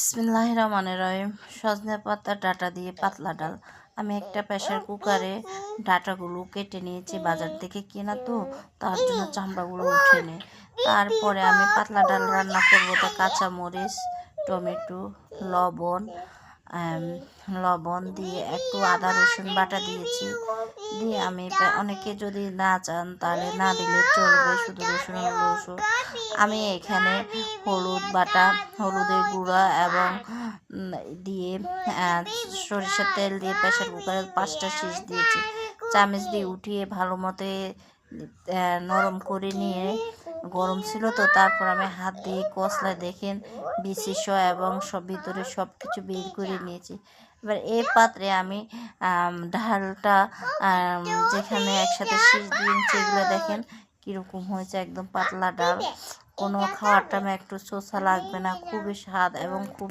বিসমিল্লাহির রহমানির রহিম। সজনে পাতা ডাঁটা দিয়ে পাতলা ডাল। আমি একটা প্রেসার কুকারে ডাঁটাগুলো কেটে নিয়েছি, বাজার থেকে কেনা তো, তার জন্য চামড়াগুলো উঠে নেই। তারপরে আমি পাতলা ডাল রান্না করবো, তা কাঁচামরিচ, টমেটো, লবণ লবণ দিয়ে একটু আদা রসুন বাটা দিয়েছি। দিয়ে আমি অনেকে যদি না চান তাহলে না দিলে চলবে, শুধু রসুন আমি এখানে হলুদ বাটা, হলুদের গুঁড়া এবং দিয়ে সরিষার তেল দিয়ে প্রেসার কুকারে 5টা সিটি দিয়েছি। চামচ দিয়ে উঠিয়ে ভালো মতো নরম করে নিয়ে, গরম ছিল তো, তারপর আমি হাত দিয়ে কষলায় দেখেন বিসিস এবং সব ভিতরে সব কিছু বের করে নিয়েছি। এবার এই পাত্রে আমি ডালটা যেখানে একসাথে শীষ দিয়েছি, এগুলো দেখেন কীরকম হয়েছে, একদম পাতলা ডাল। কোনো খাওয়ার টাইমে একটু শসা লাগবে না, খুবই স্বাদ এবং খুব